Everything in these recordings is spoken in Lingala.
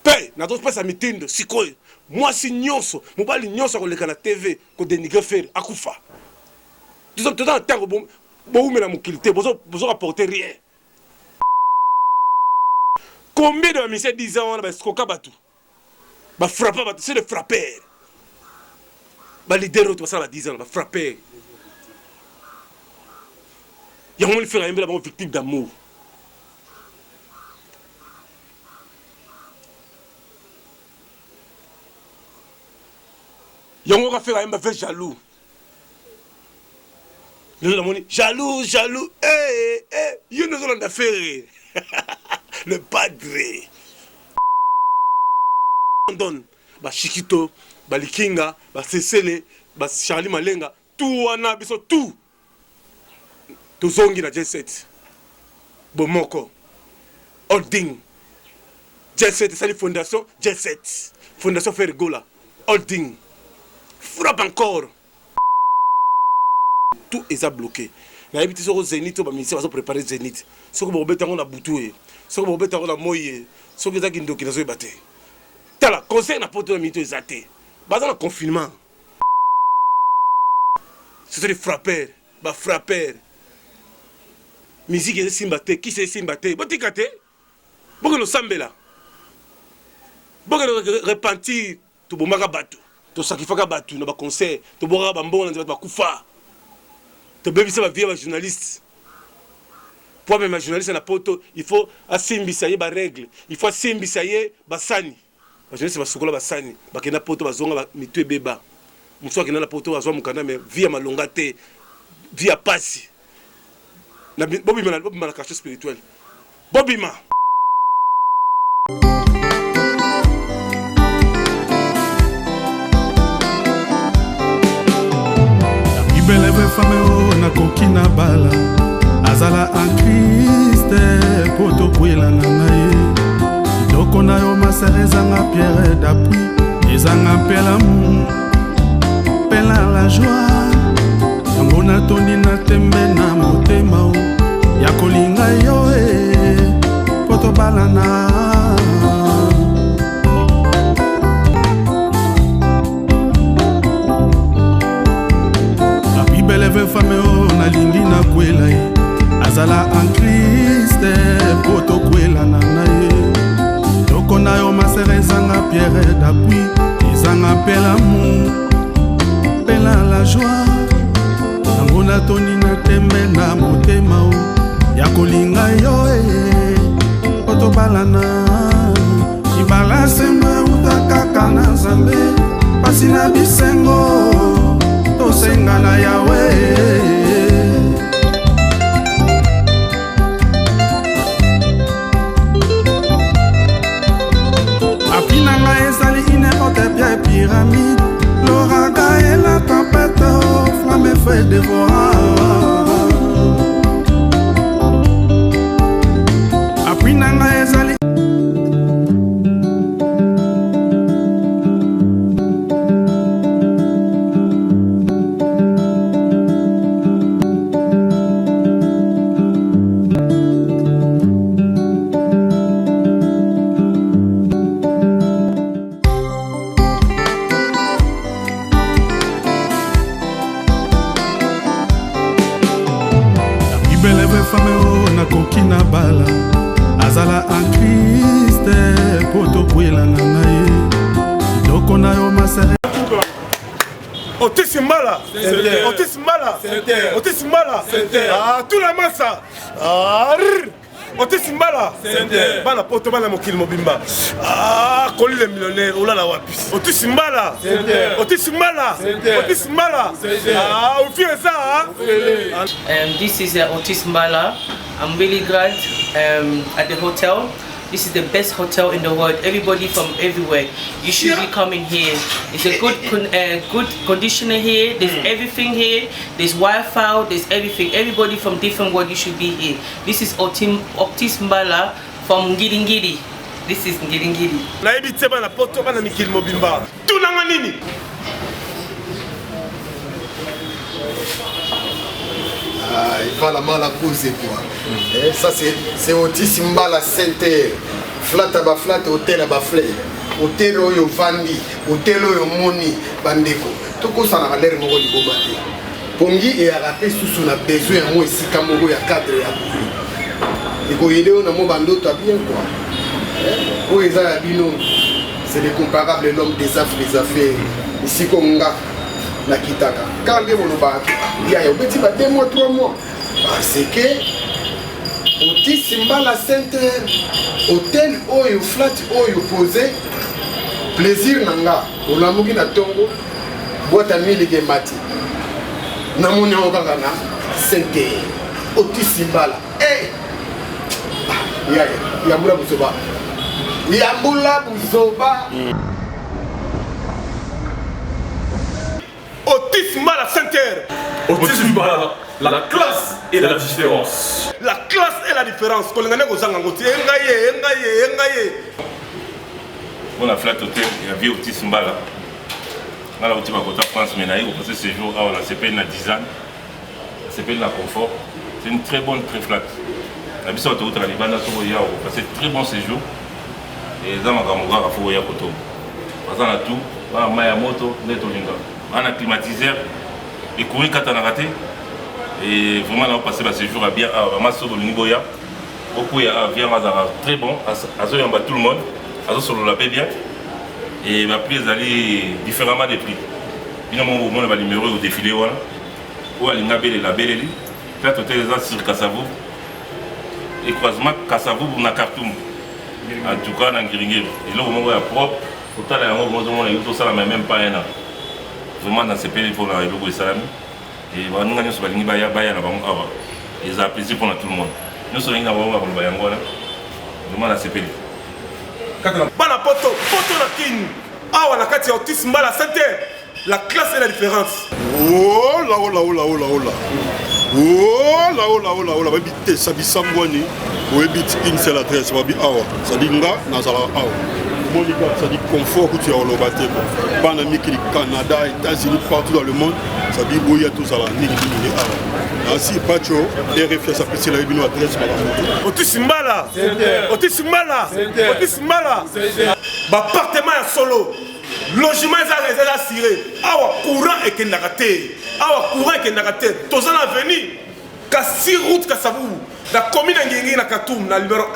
Pe, nazopesa mitindo sikoyo. Mwasi nyonso, mobali nyonso koleka na TV ko dénigrer faire akufa. Tout dans tango bon na mukilité, bozo rapporter rien. Combien de monsieur 10 ans ba skoka batu? Ba frapper batu, c'est le frappeur. Ba leader autre ça ba 10 ans ba frapper. Ya mon faire un la victime d'amour. Yango ka faire un peu jaloux. Jaloux, you nous allons faire. Le padre. On donne, ba Chiquito, ba Likinga, ba Cecele, ba Charlie Malenga, tout wana biso tout. Tout zongi na Jet7. Bomoko. Holding. Jet7, c'est la fondation Jet7. Fondation Fergola. Holding. Frappe encore. Tout est bloqué. Na habité sur Zénith, ba ministère va préparer Zénith. Ce que Robert on a boutoué. Ce que Robert on a moyé. Ce que Zakindo qui n'a battu. Tala conseil na poto minute exaté. Bazan le confinement. C'est des frappeurs, ba frappeurs. Musique est simbaté, qui c'est simbaté? Botikate. Boke no sambela. Boke no repentir to bomaka batu. To sacrifier batu na ba conseil, to bora ba mbona nzeba ba kufa. To bebisa ba vie ba journaliste. Pour même un journaliste na poto, il faut asimbisa ye ba règle. Il faut asimbisa ye ba sani. Ba journaliste ba sokola ba sani, ba kena poto ba zonga ba mitwe beba. Muso akena na poto azwa mukana mais vie malonga te. Vie a passi. Bobima na cachet spirituel. Bobima. Ibeleve fame na kokina bala. Azala en Christ poto kwela na ngai. Doko na yo maserezanga pierre d'appui. Ezanga pela mu. Pela la joie. Ngona tondi na tembe na motema o ya kolinga yo poto balana la Bible veut fame o na lingi na kwela azala en Christ poto kwela na nae doko na yo maserezanga pierre d'appui ezanga pela mu pela la joie Ngona toni na tembe na motema o ya kolinga yo poto balana ibala semba utakaka na Nzambe pasi na bisengo to senga na yawe apina nga ezali ine ote pia pyramide l'oraga et la tempête flamme fait dévorer apui nanga ezali Ibeleve fame o na kokina bala azala en Christ poto kwela na ngai doko na yo masere Otisimala, Otisimala, Otisimala, ah tout la massa, ah Otisimala, bana poto bana mokili mobimba, ah koli le millionnaire oula la wapi, Otisimala, Otisimala, Otisimala, ah on fait ça, This is Otisimala. I'm really glad at the hotel. This is the best hotel in the world. Everybody from everywhere, you should be coming here. It's a good conditioner here. There's everything here. There's Wi-Fi. There's everything. Everybody from different world, you should be here. This is Otisimala from Ngidingidi. This is Ngidingidi. Na ebite bana poto bana mikili mobimba. Tunanga nini? Il va la mal à cause quoi. Ça c'est Otisimala Center. Flat ba flat, hôtel ba fleur. Hôtel oyo vandi, hôtel oyo moni bandeko. Toko ça na l'air moko liboma te. Pongi et arape sous na besoin yango esika moko ya cadre ya. Eko yede on a mo bandoto bien quoi. Oh eza ya bino. C'est les comparables l'homme des affaires. Ici comme nga na kitaka. Quand bien mon ba il y a petit ba 2 mois 3 mois. Parce que Otis Mbala Center hôtel oyo flat oyo posé plaisir nanga olamuki na tongo boîte à mille ke mati na moni okanga na center Otis Mbala ya mbula buzoba Otis Mbala Center. Otis Mbala, la classe et la différence. La classe et la différence. On a flat hôtel, il y a vu Otis Mbala. On a aussi ma côté France, mais on a passé ce jour on a CPL na 10 ans. CPL na confort. C'est une très bonne, très flat. La mission autoroute à la Libana, on a passé très bon séjour. Et dans ma caméra, il faut y aller. On a tout, on a Maya Moto, on a climatiseur, et courir quand on a raté. Et vraiment, on a passé le séjour à bien, à Masso de l'Uniboya. Beaucoup y a bien, très bon, à tout le monde, à sur le label bien. Et ma prise allait différemment des prix. Finalement, on va numéro au défilé, ou à l'Ingabel et la Belle. Peut-être que les gens sur Kassavou. Et croisement Kassavou pour la Khartoum. En tout cas, dans Ngiringiri. Et là, au moment où il y a propre, autant il y a tout ça, même pas un an. Vraiment, dans ces pays, il faut arriver au Salam. Et nous avons dit que nous avons et ça a plaisir pour tout le monde. Nous sommes venus à Bayangona. Vraiment, dans ces pays. Bana poto, poto na kin. Awa na kati ya Otis Mbala Center. La classe et la différence. Oh là oh là oh là oh là oh là. Oh là oh là oh là oh là. Babi te sabi sambwani. Oyebi une seule adresse babi awa. Ça dit nga nazala awa. Monica, ça dit confort que tu as au Lobaté. Bana miki Canada, États-Unis, partout dans le monde. Ça dit boya tout ça là. Ni awa. Ainsi Pacho, RFI ça peut se la bino adresse par la Otis Mbala. Otis Mbala. Otis Mbala. Ba appartement ya solo. Logement est assuré. Awa courant et kendakate. Awa courant et kendakate. Tous en avenir. Kassi route Kassavou. La commune de Katoum, la numéro 1,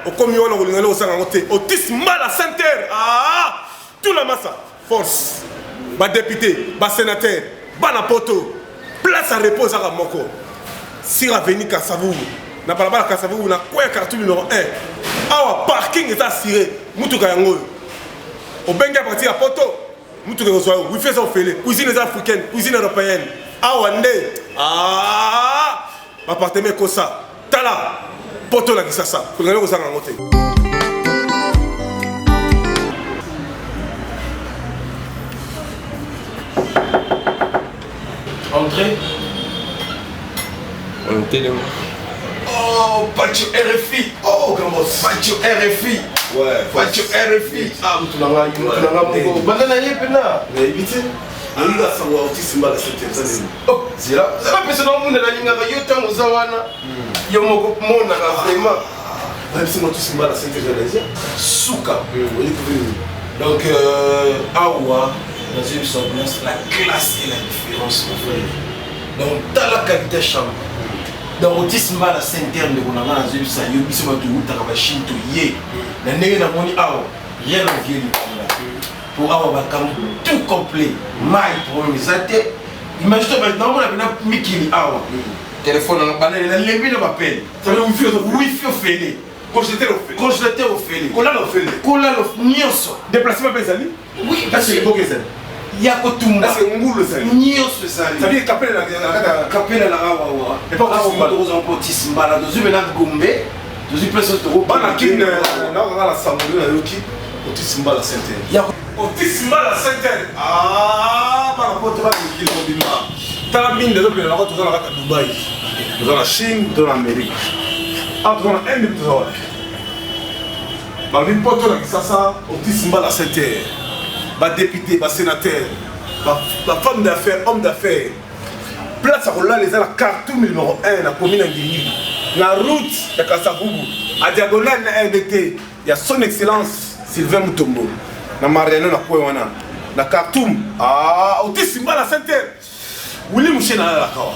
au commune de Otis Mbala Center. Ah, tout la masse. Force. Ba député, ba sénateur, ba napoto. Place à repos à Moko. Si la venue Kassavou, na balabala Kassavou, na quoi Katoum numéro 1. Awa parking est assuré. Mutuka yango. Au Benga parti à Poto. Mutuka yango. Oui, fait ça au félé. Cuisine africaine, cuisine européenne. Awa nde. Ah, appartement comme ça. Tala, poto la kisasa. Pour gagner aux angoté. Entrée. Oh, Pacho RFI. Oh, comment Pacho RFI. Ouais, Pacho RFI. Ah, tu l'as pas eu. Banana yepena. Mais vite. On a savoir Otis Mbala Center. Oh, c'est là. Ça va personne au monde la ligne avec yotam ozawana. Yo moko mona vraiment. Même si Otis Mbala Center déjà souka. Donc awa dans une ambiance la classe et la différence mon frère. Donc dans la qualité chambre. Dans Otis Mbala Center de on a dans une salle yo biso ma tout ta ba shinto ye. Na ndenge na moni awa rien ne vient pour avoir tout complet, maille pour mes athées. Imagine-toi maintenant, on a mis Mikili Awa. Téléphone, on a levé le appel. Ça veut dire Wi-Fi au fêlé. Congélateur au fêlé. Cola au fêlé. Cola au nyonso. Déplacement Bezali. Oui, parce que il y a tout le monde. Parce que Ngoulou Zali. Nyonso Zali. Ça veut dire Capel la Awa. Et pas Otis Mbala. Dans une ménage Gombe. Dans une personne de Gombe. On a la Samoulou à Yoki. Otis Mbala Center. Otis Mbala Center. Ah, par rapport à ce qu'il a dit. T'as mis des autres, on a toujours à Dubaï. Nous avons la Chine, nous avons l'Amérique. Ah, nous avons un minute. Malgré le poteau, ça, Otis Mbala Center. Ma député, ma sénateur, ma femme d'affaires, homme d'affaires. Place à Roland, les la carte numéro 1, la commune d'Ingiri. La route de Kassavougou, à diagonale de RDT. ya son excellence Sylvain Mutombo na Mariano na Kwewana na Khartoum Autis Mbala Center Willy Mouchena la kawa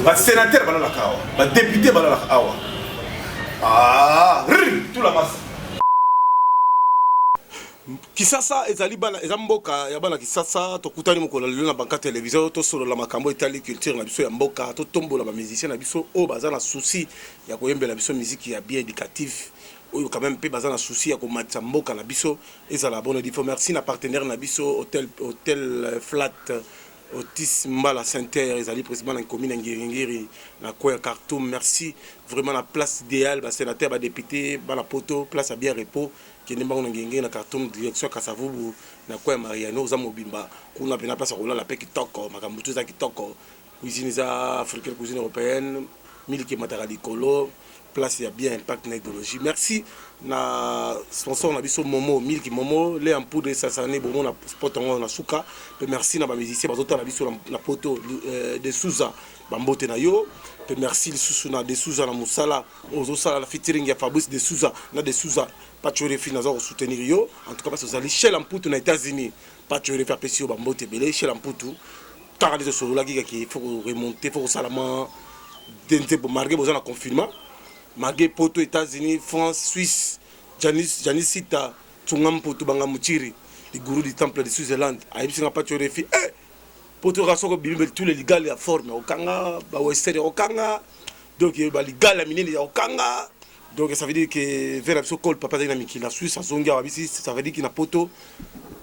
ba sénateur bala la kawa ba député bala la kawa tout la masse Kisasa ezali bana ezamboka ya bana Kisasa tokutani mokolo lelo na banka télévision to solo la makambo etali culture na biso ya mboka to tombola ba musicien na biso o baza na souci ya koyembela biso musique ya bien éducatif oyo quand même pe baza na souci ya komatisa mboka na biso ezala bonne difo merci na partenaire na biso hôtel Flat Autis Mbala Center ezali président na commune Ngiri na Koya Khartoum merci vraiment la place idéale ba sénateur ba député ba la poto place à bien repos qui n'est pas en Ngiri na Khartoum direction Kasavubu na Koya Mariano za mobimba kuna pena place rola la pe kitoko makambo tuza kitoko cuisine za africaine cuisine européenne miliki matara likolo place ya bien impact na idéologie merci na sponsor na biso Momo Milki Momo les ampoules de Sassane bon na sport na suka merci na ba musicien bazota na biso na poto de Souza bambote na yo merci le Sousa na de Souza na musala ozo sala la featuring ya Fabrice de Souza na de Souza pas tuer fina za soutenir yo en tout cas parce que ali chez l'amputu na États-Unis pas tuer faire pesio bambote belé chez l'amputu car les sur la qui faut remonter faut salama dente pour marquer besoin de confinement Magé poto États-Unis, France, Suisse, Janis Sita, Tungam poto banga muchiri, les gourous du temple de Switzerland. Aïbisi n'a pas tué les filles. Poto raso bimbe tous les légal ya forme okanga, ba western okanga. Donc ba légal la mine ya okanga. Donc ça veut dire que vers la col papa na miki la Suisse azonga abisi ça veut dire qu'il na poto.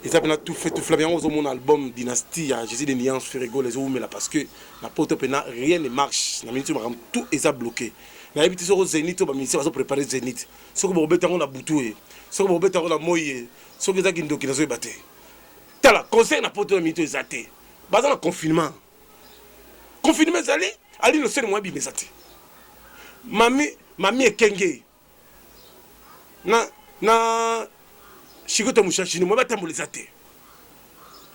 Et ça a tout fait tout Flavien aux mon album Dynastie à Jésus des Nuances Ferrego les mais là parce que la poto pena rien ne marche. Na minute tout est bloqué. Na habité sur Zénith ba ministère va préparer Zénith soko bo beta na butué soko bo beta na moye soko za kindo kinazo baté tala conseil na poto na minute ezate baza na confinement zali ali no sel moi bi mesate mami ekenge na shikoto mushashini moi batambola ezate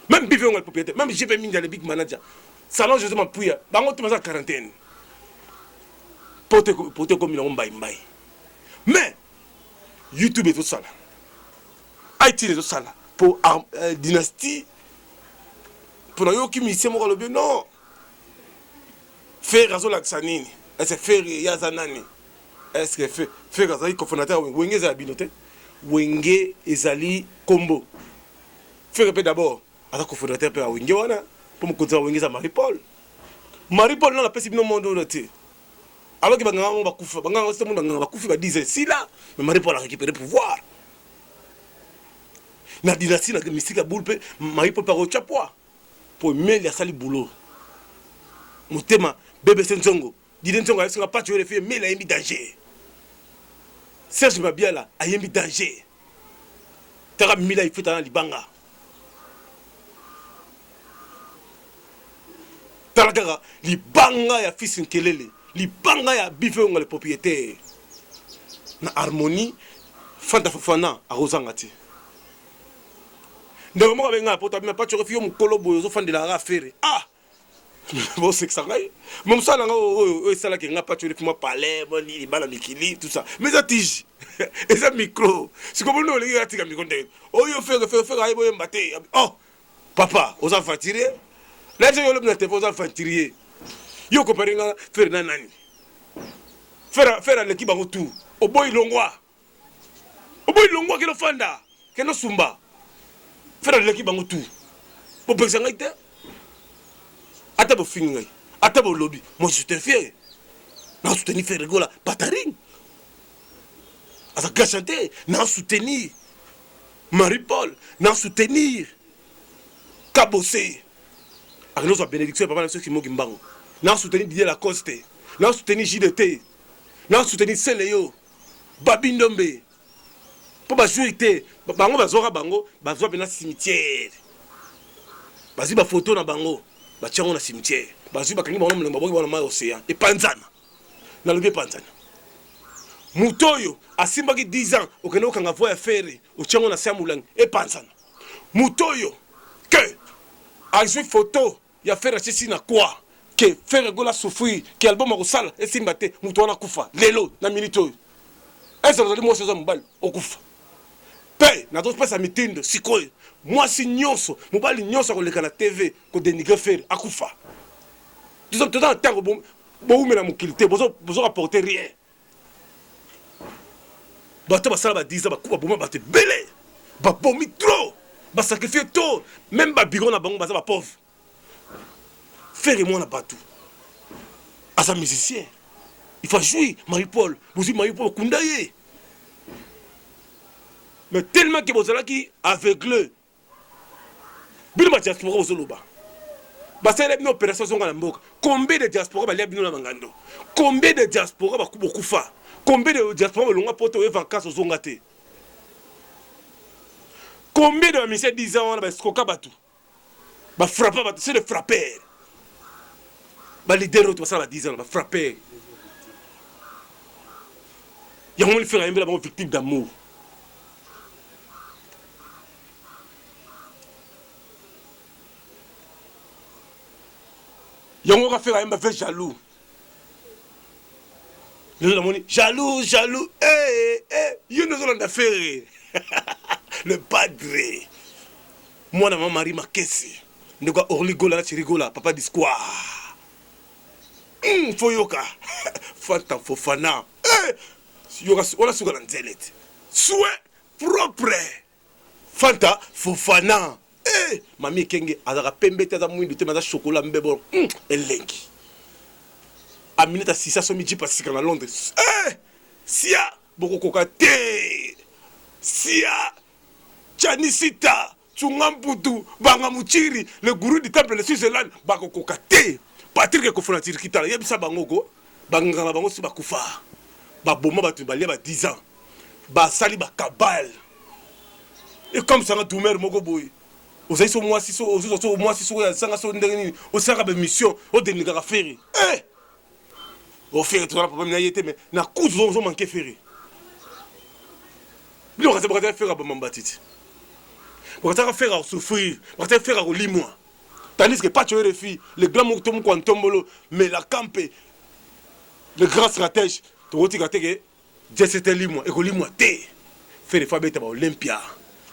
même bivé on propriétaire même j'ai mis dans le big manager salon José Mapuya bango to maza quarantaine pote comme il mbai mais YouTube est tout ça là IT est tout ça là pour dynastie pour yo qui mission mo le non faire raison la sanini est-ce faire ya zanani est-ce que faire raison il cofondateur wenge za binote wenge ezali kombo faire pe d'abord à cofondateur pe wenge wana pour me continuer wenge za Marie-Paul non la pesi bino monde noté alors que banganga bakufa banganga c'est monde banganga bakufa ba disait si là mais Marie-Paul a récupéré pouvoir na dynastie na mystique à boulpe Marie-Paul par au chapois pour mêler la sali boulot motema bébé Senzongo dit Nzongo est-ce qu'on pas tuer les filles mais il a mis danger Serge Mabiala a mis danger tara mila il fait dans libanga tara libanga ya fils nkelele libanga ya bife on les propriétaires na harmonie fanta fofana a rosangati ndeko moko benga poto mais pas tu refio mukolo boyo zo fandela ra faire bon c'est que ça ngai même ça nga o sala ke nga pas tu refio palais bon ni bala mikili tout ça mais ça tige et ça micro c'est comme nous les atika micro ndé o yo faire ay boyo mbaté papa oza fatigué là je le na te oza fatigué yo comparer nga faire nani faire l'équipe en tout au boy longwa que le fanda que le sumba faire l'équipe en tout pour penser nga ite ata bo fingai ata bo lobby moi je te fier na soutenir Ferrego la Pataring asa gachanter na soutenir Marie-Paul na soutenir Kabosé avec nos bénédictions papa ceux qui mo gimbango na soutenir Didier Lacoste na soutenir JDT na soutenir Seleyo Babindombe pour ba jouer bango bazora bango bazwa bena cimetière bazi ba photo na bango ba tiango na cimetière bazi ba kangi bango mlemba boki bana ma océan et panzana na lobi panzana mutoyo asimbaki 10 ans okene okanga voya faire o tiango na samulang et panzana mutoyo que a joué photo ya faire ceci na quoi que faire gola souffrir que album a sala et simbate muto na kufa lelo na minute eza ozali mwasi oza mobali okufa mpe nazopesa mitindo sikoyo mwasi nyonso mobali nyonso akoleka na tv kodenigre fere akufa toza na ntango boumela mokili te bozoraporte rien bato basala badiza bakuba boma bato ebele babomi trop basakrifie to même babiro na bango baza bapauvre fere mwana bato aza musicien il faut jouer Marie-Paul bozwi Marie-Paul okunda ye mais tellement que bozalaki aveugle bino badiaspora bozoloba basalela bino opération zonga na mboka combien de diaspora balia bino na mangando combien de diaspora bakufa combien de diaspora balonga poto oye vacances ozonga te combien de bamisien 10 ans wana baskoka bato bafrappa bato c'est des frappeurs balider oyo basala ba 10 ans bafrappeurs yango moni fera yembela bango victime d'amour yango ka fera yemba fait jaloux jaloux yo nozolanda fere le padre mwana mama Marie Makesi ndeko Orligola na Chirigola papa d'histoire foyoka Fanta Fofana yoka ona suka na nzelete souhait propre Fanta Fofana mami kenge azaka pembe te aza mwindu te maza chocolat mbebo elengi amineta sisa so miji pasika na Londres sia bokokoka te sia Chanisita Tsungamputu Banga Muchiri le gourou du temple de Switzerland bakokoka te Patrick Kofona Tirikitala yebisa bangoko banganga bango si bakufa baboma batu balia ba 10 ans basali ba kabal et comme ça na tumer moko boy ozali so moi si so ya sanga so ndengeni osaka ba mission o deniga feri o feri to na problème na yete mais na kuzo zo manquer feri bino ka se faire ba mambatiti bakataka faire à souffrir bakataka faire à limwa tandis que pas tu refi le grand moktomo kwantombolo mais la campe le grand stratège to woti kateke jesete limwa e ko limwa te faire fa beta ba Olympia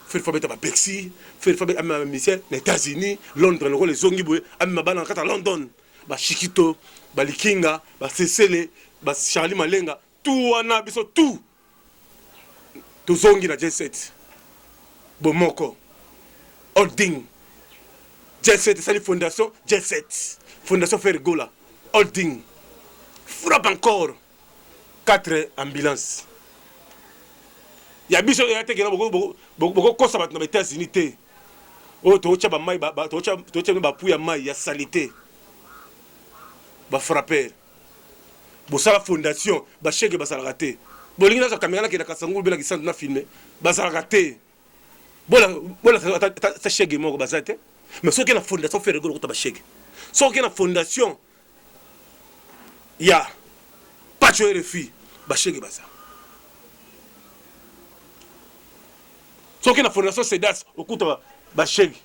faire fa beta ba Bexi faire fa beta ma mission les États-Unis Londres le les zongi boy am bana kata London ba Shikito ba Likinga ba Sesele ba Charlie Malenga tout wana biso tout to zongi na jet bomoko holding jet set sali fondation jet set fondation Fergola holding frappe encore 4 ambulances ya biso ya te gena boko kosa bat na États-Unis te o to cha ba mai ba to cha ba pu ya mai ya salité ba frapper bo sala fondation ba chege ba sala raté bolingi na caméra ki na kasangulu bela ki sand na filmer ba sala raté bola ta chege moko bazate mais soki na fondation Fergola ko ta ba chege soki na fondation ya pacho RFI ba chege baza soki na fondation Sedas okuta ba chege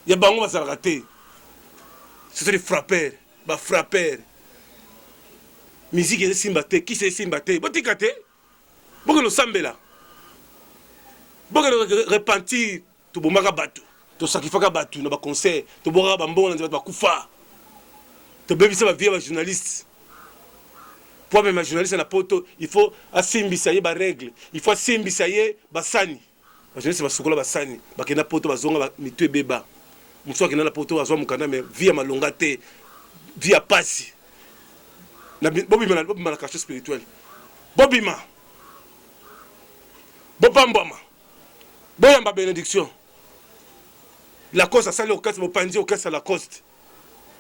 ya bango ba sala raté c'est des frappeurs ba frappeurs musique est simbate qui c'est simbate botikate bokelo sambela bokelo repentir to bomaka batu to sakifaka batu na ba concert to boka ba mbongo na ba kufa to bebisa ba vie ba journaliste pour même journaliste na poto il faut asimbisa ye ba règle il faut asimbisa ye ba sani ba journaliste ba sukola ba sani ba kena poto ba zonga ba mitu beba muso kena na poto azwa mukanda mais vie malonga te vie a pasi na bobima na cachet spirituel bobima bopambama boyamba bénédiction la cause sali au casse bopandi au casse la coste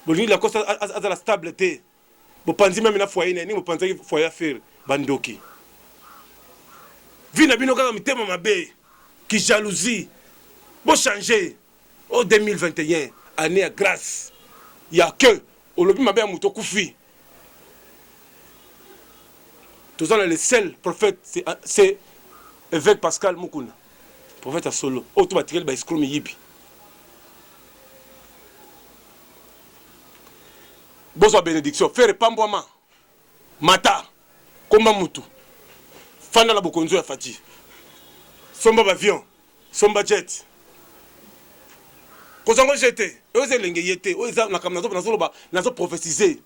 bolini la coste à la stable te bopandi même na foyer ni bopandi foyer à faire bandoki vina bino kaka mitema mabe qui jalousie bo changer au 2021 année à grâce il y a que au lobby mabe ya muto kufi. Tous les seuls prophètes, c'est évêque Pascal Mukuna, prophète à solo. Automatiquement, il y a yibi. Bonsoir bénédiction. Faire pambouama, mata, komba mutu. Fana la bokonzo ya Fati. Somba avion, somba jet. Kozango jeté, oze lenge yete, oza na kamnazo nazo prophétiser.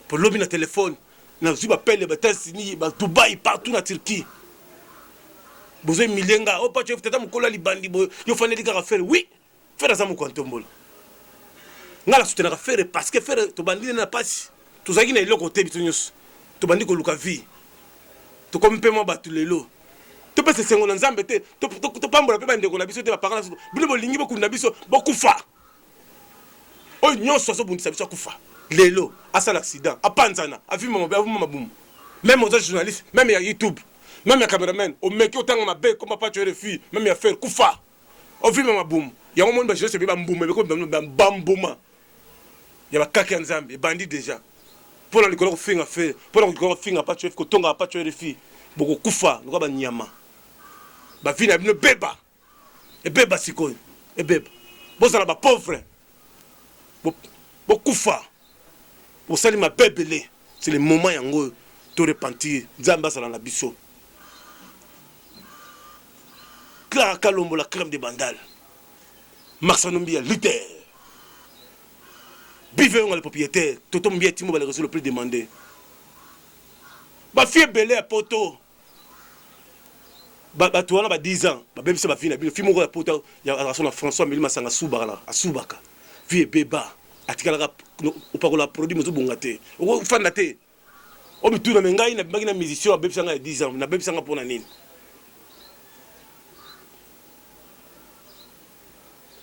Pour lobby na téléphone, na zuba pelle ba États-Unis, ba Dubaï partout na Turquie. Bozo milenga, o pa chef tata mukola libandi bo, yo faneli ka faire oui, faire ça mu kwantombola. Ngala soutenir faire parce que faire to bandi na passe. To zaki na eloko te bitonyos. To bandi ko luka vie. To comme paiement batu lelo. To pese sengo na nzambe te, to pambola pe bande ko na biso te ba parents. Bino bolingi boku na biso bokufa. O nyonso so bundisa biso kufa. Lelo, à l'accident, à Panzana, à Vimama, à Vimamaboum. Même aux journalistes, même à YouTube, même à caméraman, au mec qui autant ma bête, comme pas tuer les filles, même à faire Koufa. Au Vimamaboum. Il y a un moment où je sais pas Bamboum, mais comme Bambouma. Il y a un caca en Zambie, bandit déjà. Pour le corps fin à faire, pour le corps fin à pas tuer, que Tonga a pas tué les filles. Beaucoup Koufa, nous avons Nyama. Ba vie n'a pas beba. Et beba sikon. Et beba. Bon, ça n'a pas pauvre. Beaucoup Koufa. Pour ça, ma bébé, c'est le moment où tu repentir. Zamba sala na biso. Clara Kalombo, la crème de Bandal. Marsanombi, leader. Bivé, on a le propriétaire. Toto Mbia Timo va le réseau le plus demandé. Ma fille belé à Poto. Tu as 10 ans. Même si ma fille n'a pas fille à Poto. Il y a François Milima Sanga Soubaka. À Soubaka. Fille béba. Atikala upakola produit mozo bongate o fanda te o bituna mengai na bagi na musicien abebisanga 10 ans na bebisanga pona nini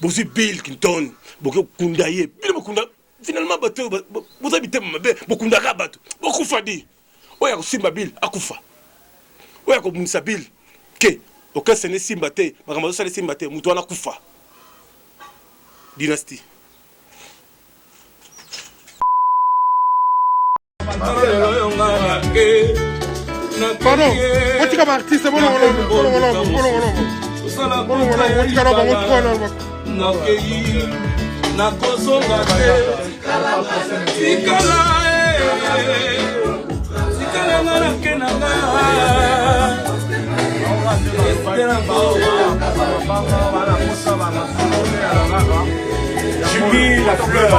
bosi Bill Clinton boko kundaye bile bokunda finalement bato boza bitema mabe bokunda ka bato bokufa di o ya kusimba Bill akufa o ya kubunisa Bill ke okasene simba te makambo sale simba te mutu wana kufa dynastie. Pardon, on tient comme artiste, bon, Julie la fleur.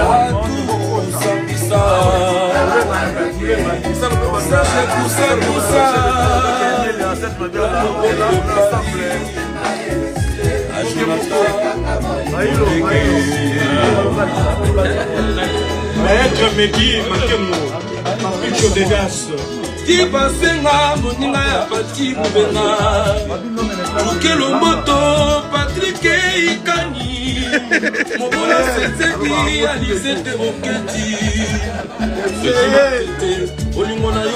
Maître Mehdi Makemo, Picho Degas. Tibasenga moninga ya Pati Mbenga. Lukelo moto Patrick Ikani. Mobola Setseki Alizete Oketi. Sezete Olimona Yo.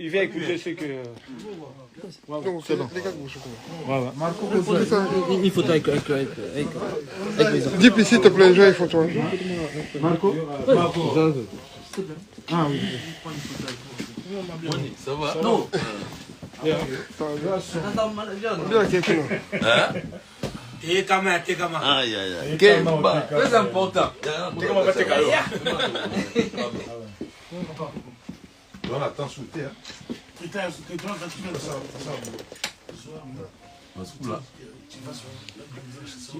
Il vient écouter ce que... Donc, c'est bon. Les gars, vous Voilà. Marco, une photo avec les enfants. dis s'il te plaît, j'ai une photo. Marco. Ah oui. Ça va? Non. Bien, quelqu'un. Aïe, aïe, aïe. Très important. On attend shooter.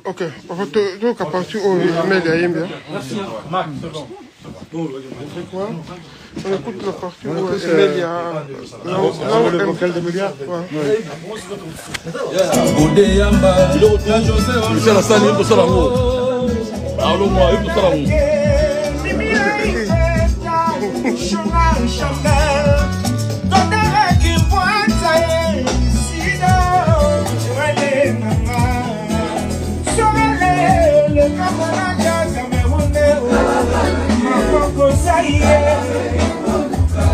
Ok, on va donc à partir où Ahmed aime bien. Marc, c'est bon. On fait quoi? On écoute la partie où Ahmed a... Là, le vocal de Mélia. C'est la salle, il faut ça l'amour. Allons-moi, il faut ça l'amour.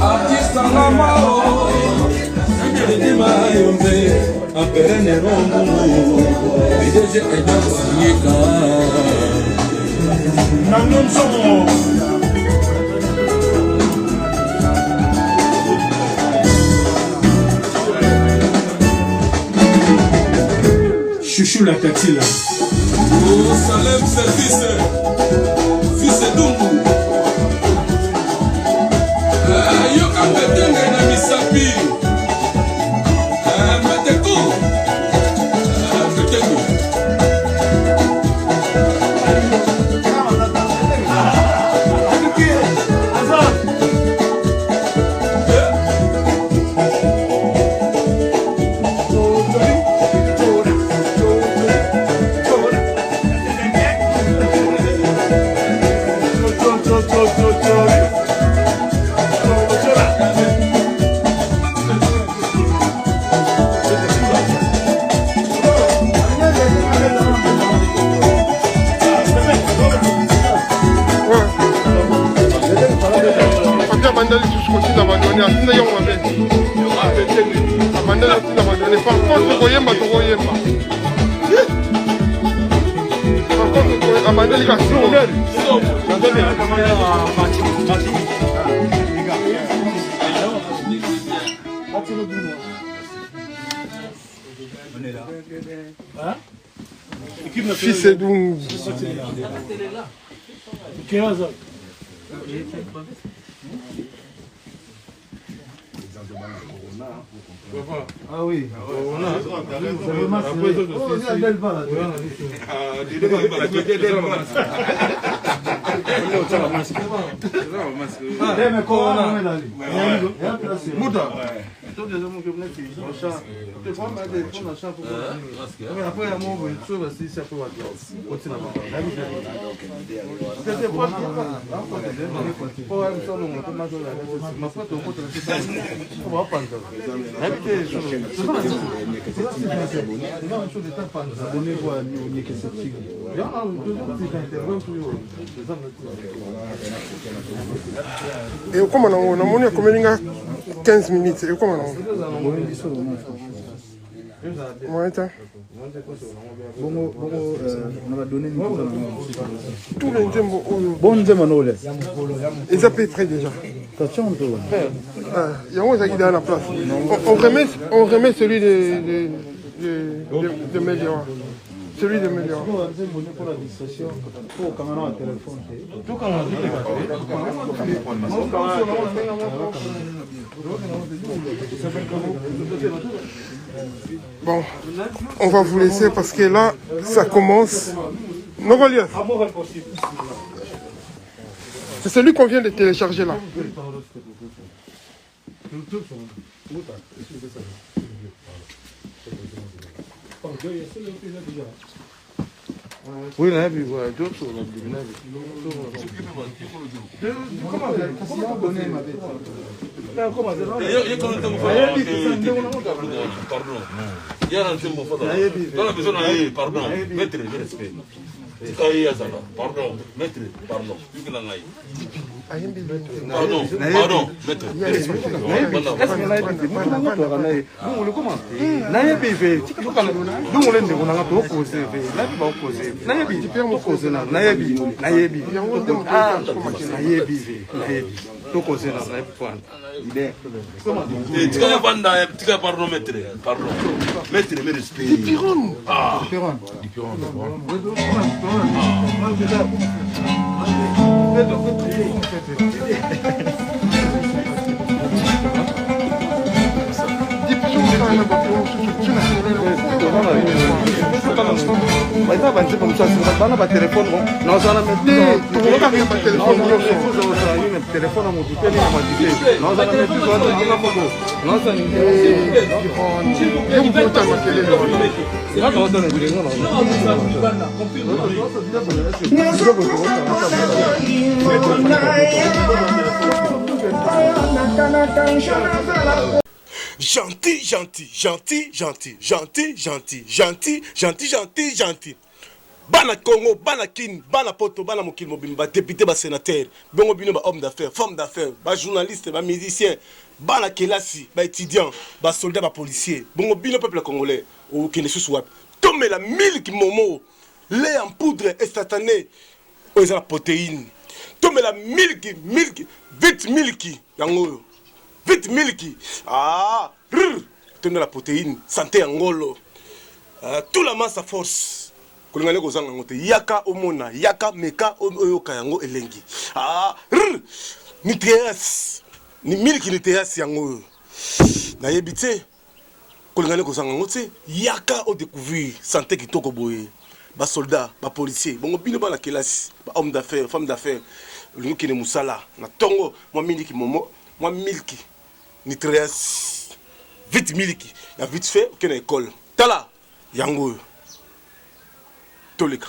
Artiste en amao, Edima Yombe, Aperene Rombo, Bideze Edma Siyeka. Chouchou la Katila. Oh, Salem Service. Fils Dumbu. Yoka Petenge na Misapi. Mateko. Petenge. Fils Edung. Ah oui. Et comment on a monnaie comme 15 minutes. Et comment on tout le temps, bon ils appellent près déjà. Il y a un qui est dans la place. On remet celui de Mélior. Celui de Mélior. Pour la distraction, pour quand même un téléphone. Bon, on va vous laisser parce que là, ça commence. Non, relief. C'est celui qu'on vient de télécharger là. Oui, là, puis voilà, d'autres sur la pardon, maître, respect. Pardon, maître, pardon. Pardon, maître. Pardon, maître. Pardon. Maître, mais respect. Gentil. Bana Congo, bana Kin, bana Poto, bana Mokil Mobimba, député, ba sénateur, bongo bino ba homme d'affaires, femme d'affaires, ba journaliste, ba musicien, bana Kelasi, ba étudiant, ba soldat, ba policier, bongo bino peuple congolais, ou Kenesu Swap. Tomé la 1000 qui momo, lait en poudre instantanée, oyo eza na protéine tomela milki vite milki yango oyo vite milki tomela protéine santé ya ngolo tout la masse à force kolingani kozanga yango te yaka omona yaka meka oyoka yango elengi nutrias ni milki nutrias yango oyo nayebi te kolingani kozanga yango te yaka odécouvrir santé kitoko boye basoldat bapolicier bongo bino bana kelasi bahomme d'affaires femme d'affaires olingi okende mosala na ntongo mwa miliki momo mwa milki nutrias vite miliki ya vite fait okende na ekole tala yango oyo toleka